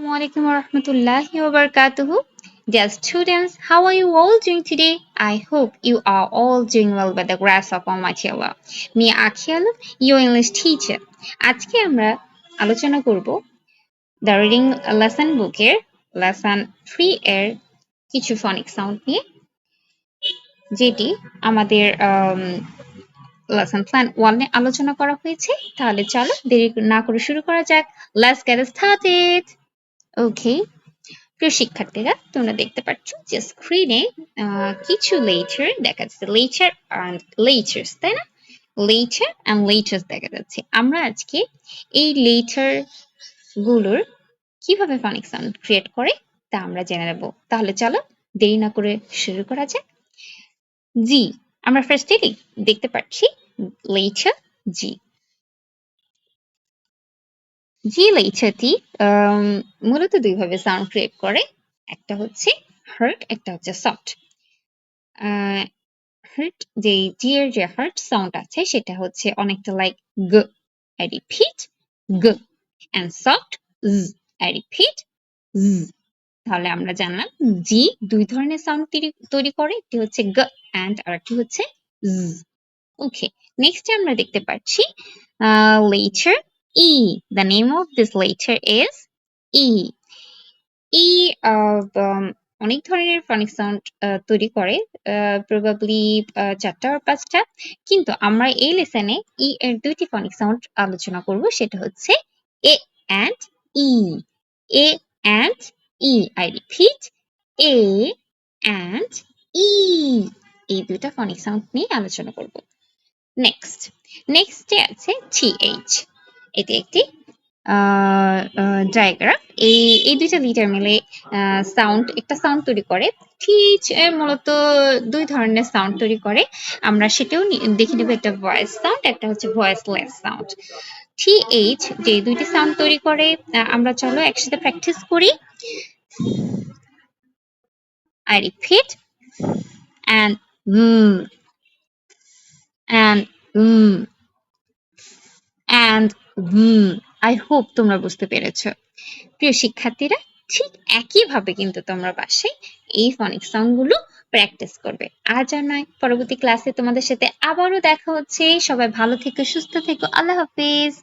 Assalamualaikum warahmatullahi wabarakatuh. Dear students, how are you all doing today? I hope you are all doing well by the grace of Almighty Allah. Me Akhil, your English teacher. আজকে আমরা আলোচনা করব the reading lesson বুকের lesson 3 এর কিছু ফনিক sound নিয়ে, যেটি আমাদের লেসন প্ল্যান 1 এ আলোচনা করা হয়েছে। তাহলে চলো দেরি না করে শুরু করা যাক। Let's get started. Okay. প্রিয় শিক্ষার্থীরা, তোমরা দেখতে পাচ্ছ যে স্ক্রিনে কিছু লেটার দেখা যাচ্ছে, লেটার এন্ড লেটার্স, তাই না? লেটার এন্ড লেটার্স দেখা যাচ্ছে। আমরা আজকে এই লেটার গুলোর কিভাবে ফনিক সাউন্ড ক্রিয়েট করে তা আমরা জেনে নেব। তাহলে চলো দেরি না করে শুরু করা যাক। জি, আমরা ফার্স্টে দেখতে পাচ্ছি লেটার জি। জি লেটারটি মূলত দুইভাবে সাউন্ড ক্রিয়েট করে, একটা হচ্ছে হার্ড, একটা হচ্ছে সফট। হার্ড যে জি এর যে হার্ড সাউন্ড আছে সেটা হচ্ছে অনেকটা লাইক গ, আই রিপিট গ, এন্ড সফট জ, আই রিপিট জ। তাহলে আমরা জানলাম জি দুই ধরনের সাউন্ড তৈরি করে, একটি হচ্ছে গ এন্ড আরেকটি হচ্ছে জ। ওকে, নেক্সট আমরা দেখতে পাচ্ছি letter E. The name of this letter is E. E অনেক ধরনের ফনিক সাউন্ড তৈরি করে, প্রবাবলি 4টা বা 5টা, কিন্তু আমরা এই লেসনে ই এর দুইটি ফনিক সাউন্ড আলোচনা করব, সেটা হচ্ছে A and E. A and E, I repeat A and E. এই দুইটা ফনিক সাউন্ড নিয়ে আলোচনা করব। নেক্সটে আছে টিএইচ। এটি একটি ডায়াগ্রাম। এই দুইটা লিটার মিলে একটা সাউন্ড তৈরি করে। টিএইচ মূলত দুই ধরনের সাউন্ড তৈরি করে, আমরা সেটাও দেখে নেব, একটা ভয়েস সাউন্ড, একটা হচ্ছে ভয়েসলেস সাউন্ড। টিএইচ যে দুইটি সাউন্ড তৈরি করে, আমরা চলো একসাথে প্র্যাকটিস করি। I repeat and and and I hope তোমরা বুঝতে পেরেছো। প্রিয় শিক্ষার্থীরা, ঠিক একইভাবে কিন্তু তোমরা বাসায় এই ফনিক সাউন্ড গুলো প্র্যাকটিস করবে। আজ আর নয়, পরবর্তী ক্লাসে তোমাদের সাথে আবারও দেখা হচ্ছে। সবাই ভালো থেকো, সুস্থ থেকো। আল্লাহ হাফেজ।